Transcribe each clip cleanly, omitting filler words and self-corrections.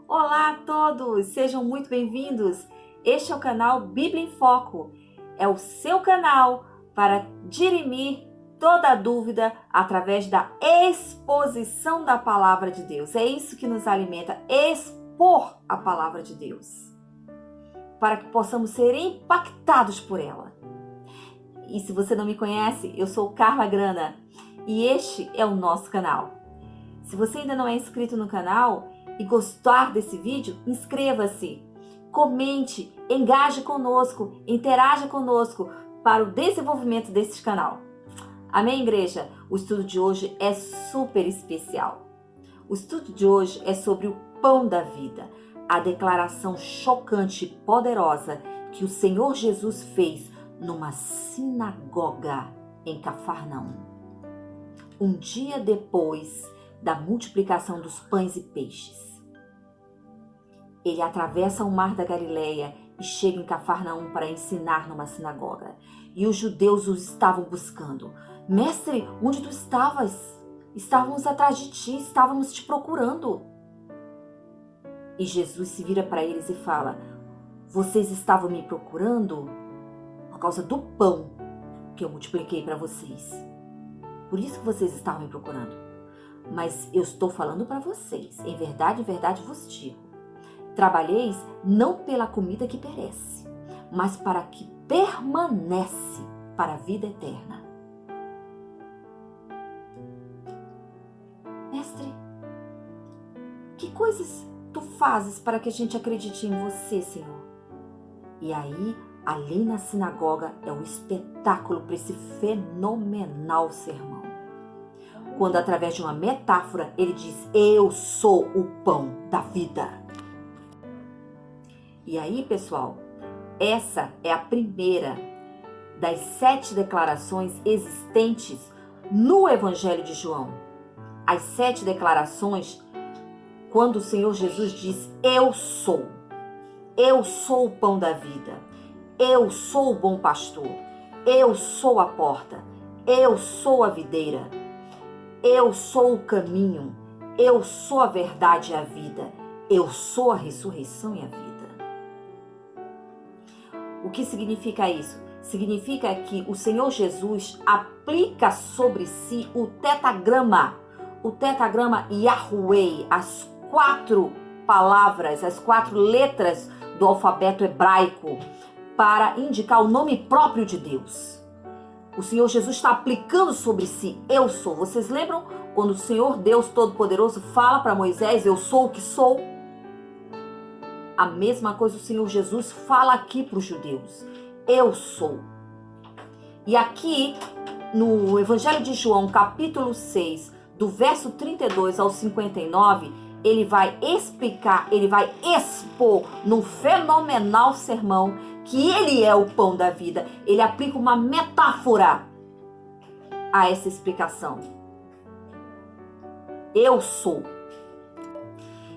Olá a todos, sejam muito bem-vindos. Este é o canal Bíblia em Foco. É o seu canal para dirimir toda dúvida através da exposição da palavra de Deus. É isso que nos alimenta, expor a palavra de Deus, para que possamos ser impactados por ela. E se você não me conhece, eu sou Carla Grana e este é o nosso canal. Se você ainda não é inscrito no canal e gostar desse vídeo, inscreva-se, comente, engaje conosco, interaja conosco para o desenvolvimento desse canal. Amém, igreja? O estudo de hoje é super especial. O estudo de hoje é sobre o pão da vida, a declaração chocante e poderosa que o Senhor Jesus fez numa sinagoga em Cafarnaum. Um dia depois da multiplicação dos pães e peixes. Ele atravessa o mar da Galileia e chega em Cafarnaum para ensinar numa sinagoga. E os judeus o estavam buscando. Mestre, onde tu estavas? Estávamos atrás de ti, estávamos te procurando. E Jesus se vira para eles e fala: vocês estavam me procurando por causa do pão que eu multipliquei para vocês. Por isso que vocês estavam me procurando. Mas eu estou falando para vocês, em verdade vos digo, trabalheis não pela comida que perece, mas para a que permanece para a vida eterna. Mestre, que coisas tu fazes para que a gente acredite em você, Senhor? E aí, ali na sinagoga, é um espetáculo para esse fenomenal sermão. Quando, através de uma metáfora, ele diz: eu sou o pão da vida. E aí, pessoal, essa é a primeira das 7 declarações existentes no Evangelho de João. As 7 declarações, quando o Senhor Jesus diz: eu sou o pão da vida, eu sou o bom pastor, eu sou a porta, eu sou a videira, eu sou o caminho, eu sou a verdade e a vida, eu sou a ressurreição e a vida. O que significa isso? Significa que o Senhor Jesus aplica sobre si o tetragrama Yahweh, as 4 palavras, as 4 letras do alfabeto hebraico, para indicar o nome próprio de Deus. O Senhor Jesus está aplicando sobre si, eu sou. Vocês lembram quando o Senhor Deus Todo-Poderoso fala para Moisés: eu sou o que sou? A mesma coisa o Senhor Jesus fala aqui para os judeus: eu sou. E aqui no Evangelho de João, capítulo 6, do verso 32 ao 59, ele vai explicar, ele vai expor num fenomenal sermão que ele é o pão da vida. Ele aplica uma metáfora a essa explicação. Eu sou.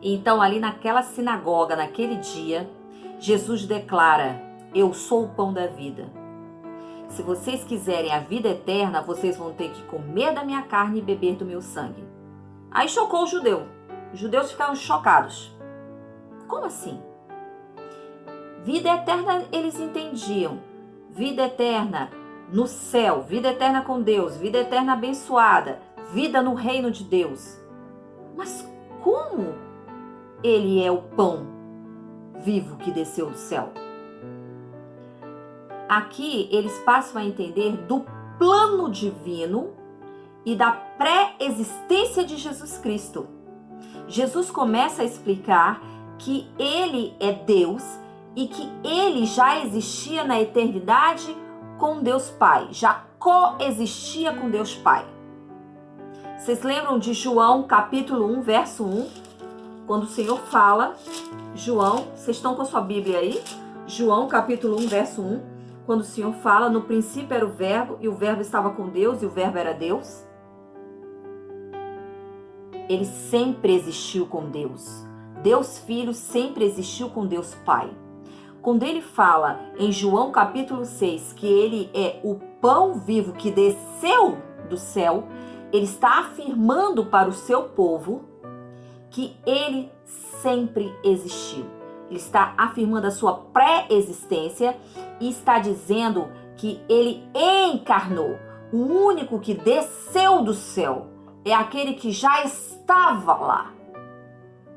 Então, ali naquela sinagoga, naquele dia, Jesus declara: eu sou o pão da vida. Se vocês quiserem a vida eterna, vocês vão ter que comer da minha carne e beber do meu sangue. Aí chocou o judeu. Os judeus ficaram chocados. Como assim? Vida eterna eles entendiam. Vida eterna no céu, vida eterna com Deus, vida eterna abençoada, vida no reino de Deus. Mas como ele é o pão vivo que desceu do céu? Aqui eles passam a entender do plano divino e da pré-existência de Jesus Cristo. Jesus começa a explicar que ele é Deus e que ele já existia na eternidade com Deus Pai, já coexistia com Deus Pai. Vocês lembram de João capítulo 1, verso 1? Quando o Senhor fala, João, vocês estão com a sua Bíblia aí? João capítulo 1, verso 1, quando o Senhor fala: no princípio era o verbo, e o verbo estava com Deus, e o verbo era Deus. Ele sempre existiu com Deus. Deus Filho sempre existiu com Deus Pai. Quando ele fala em João capítulo 6 que ele é o pão vivo que desceu do céu, ele está afirmando para o seu povo que ele sempre existiu. Ele está afirmando a sua pré-existência e está dizendo que ele encarnou. O único que desceu do céu é aquele que já estava lá.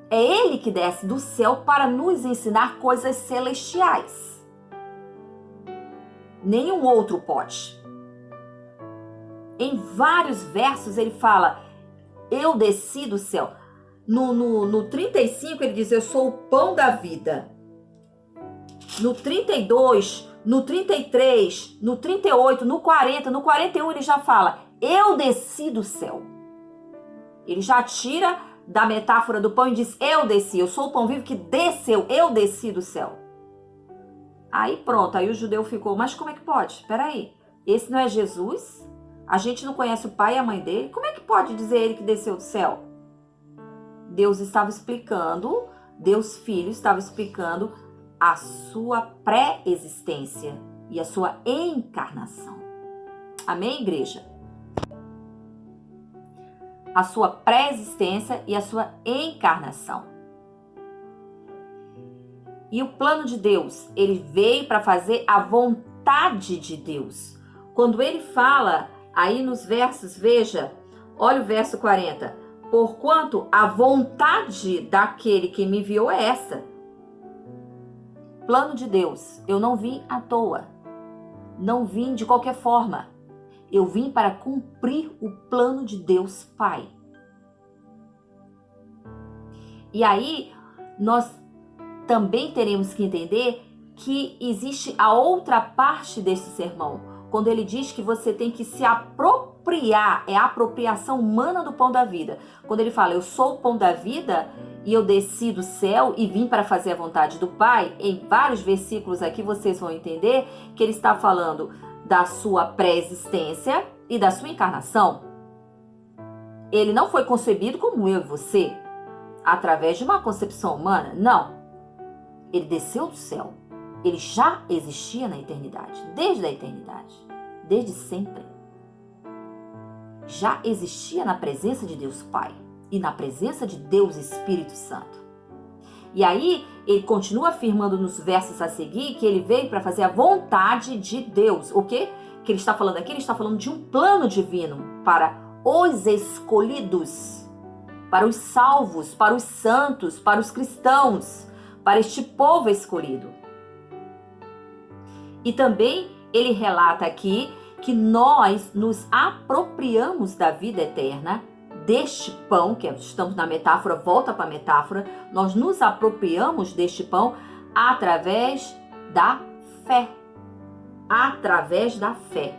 É ele que desce do céu para nos ensinar coisas celestiais. Nenhum outro pode. Em vários versos ele fala, eu desci do céu. No 35 ele diz, eu sou o pão da vida. No 32, no 33, no 38, no 40, no 41 ele já fala, eu desci do céu. Ele já tira da metáfora do pão e diz, eu desci, eu sou o pão vivo que desceu, eu desci do céu. Aí pronto, aí o judeu ficou, mas como é que pode? Espera aí, esse não é Jesus? A gente não conhece o pai e a mãe dele? Como é que pode dizer ele que desceu do céu? Deus estava explicando, Deus Filho estava explicando a sua pré-existência e a sua encarnação. Amém, igreja? A sua pré-existência e a sua encarnação. E o plano de Deus, ele veio para fazer a vontade de Deus. Quando ele fala, aí nos versos, veja, olha o verso 40. Porquanto a vontade daquele que me enviou é essa. Plano de Deus, eu não vim à toa. Não vim de qualquer forma. Eu vim para cumprir o plano de Deus Pai. E aí, nós também teremos que entender que existe a outra parte desse sermão. Quando ele diz que você tem que se apropriar, é a apropriação humana do pão da vida. Quando ele fala, eu sou o pão da vida e eu desci do céu e vim para fazer a vontade do Pai, em vários versículos aqui vocês vão entender que ele está falando da sua pré-existência e da sua encarnação. Ele não foi concebido como eu e você, através de uma concepção humana, não. Ele desceu do céu. Ele já existia na eternidade, desde a eternidade, desde sempre. Já existia na presença de Deus Pai e na presença de Deus Espírito Santo. E aí, ele continua afirmando nos versos a seguir que ele veio para fazer a vontade de Deus. O quê? Que ele está falando aqui? Ele está falando de um plano divino para os escolhidos, para os salvos, para os santos, para os cristãos, para este povo escolhido. E também ele relata aqui que nós nos apropriamos da vida eterna, deste pão, que estamos na metáfora, volta para a metáfora, nós nos apropriamos deste pão através da fé. Através da fé.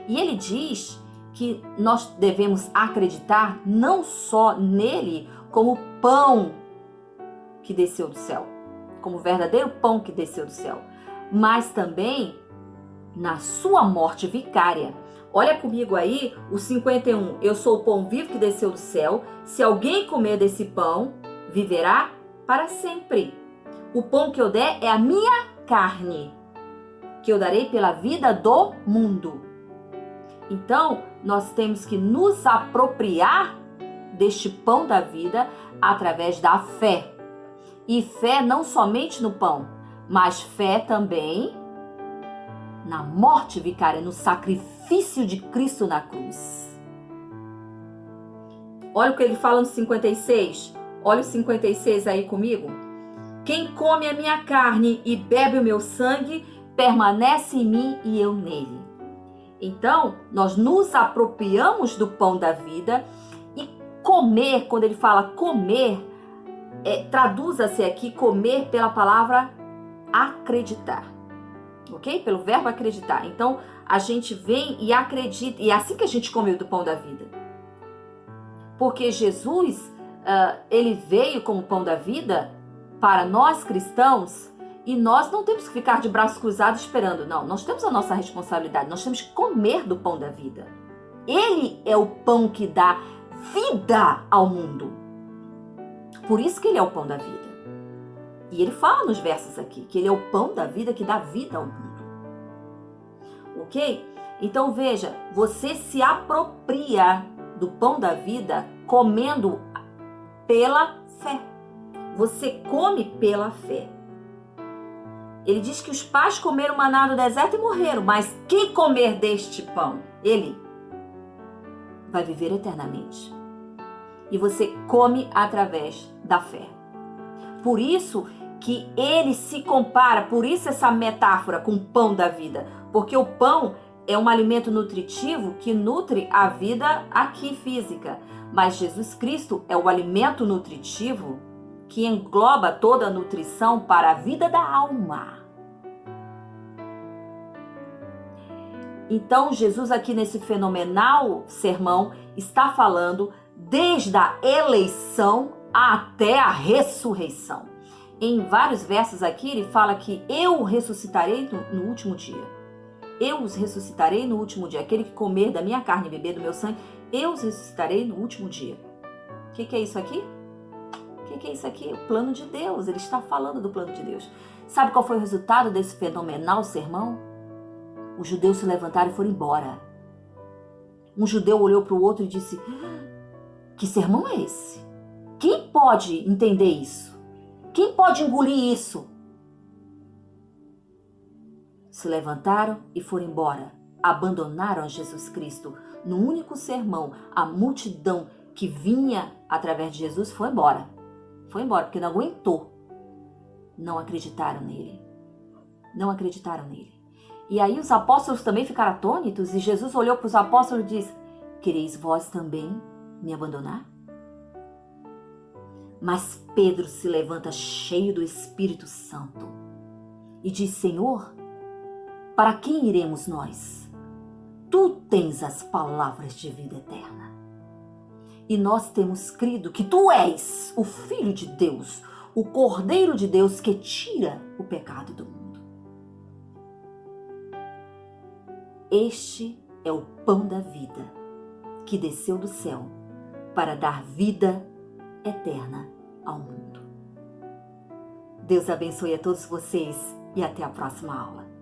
E ele diz que nós devemos acreditar não só nele como pão que desceu do céu, como verdadeiro pão que desceu do céu, mas também na sua morte vicária. Olha comigo aí o 51. Eu sou o pão vivo que desceu do céu. Se alguém comer desse pão, viverá para sempre. O pão que eu der é a minha carne, que eu darei pela vida do mundo. Então, nós temos que nos apropriar deste pão da vida através da fé. E fé não somente no pão, mas fé também na morte vicária, no sacrifício de Cristo na cruz. Olha o que ele fala no 56. Olha o 56 aí comigo. Quem come a minha carne e bebe o meu sangue, permanece em mim e eu nele. Então, nós nos apropriamos do pão da vida e comer, quando ele fala comer, traduza-se aqui comer pela palavra acreditar, ok? Pelo verbo acreditar. Então, a gente vem e acredita, e é assim que a gente come do pão da vida. Porque Jesus, ele veio como pão da vida para nós cristãos, e nós não temos que ficar de braços cruzados esperando, não. Nós temos a nossa responsabilidade, nós temos que comer do pão da vida. Ele é o pão que dá vida ao mundo. Por isso que ele é o pão da vida. E ele fala nos versos aqui que ele é o pão da vida que dá vida ao mundo. Ok? Então veja, você se apropria do pão da vida comendo pela fé. Você come pela fé. Ele diz que os pais comeram maná no deserto e morreram, mas quem comer deste pão, ele vai viver eternamente. E você come através da fé. Por isso que ele se compara, por isso essa metáfora com o pão da vida, porque o pão é um alimento nutritivo que nutre a vida aqui física, mas Jesus Cristo é o alimento nutritivo que engloba toda a nutrição para a vida da alma. Então, Jesus aqui nesse fenomenal sermão está falando desde a eleição até a ressurreição. Em vários versos aqui ele fala que eu ressuscitarei no último dia. Eu os ressuscitarei no último dia. Aquele que comer da minha carne e beber do meu sangue, eu os ressuscitarei no último dia. O que é isso aqui? O que é isso aqui? O plano de Deus. Ele está falando do plano de Deus. Sabe qual foi o resultado desse fenomenal sermão? Os judeus se levantaram e foram embora. Um judeu olhou para o outro e disse: que sermão é esse? Quem pode entender isso? Quem pode engolir isso? Se levantaram e foram embora. Abandonaram Jesus Cristo. No único sermão, a multidão que vinha através de Jesus foi embora. Foi embora porque não aguentou. Não acreditaram nele. Não acreditaram nele. E aí os apóstolos também ficaram atônitos e Jesus olhou para os apóstolos e disse: quereis vós também me abandonar? Mas Pedro se levanta cheio do Espírito Santo e diz: Senhor, para quem iremos nós? Tu tens as palavras de vida eterna. E nós temos crido que tu és o Filho de Deus, o Cordeiro de Deus que tira o pecado do mundo. Este é o pão da vida que desceu do céu para dar vida eterna ao mundo. Deus abençoe a todos vocês e até a próxima aula.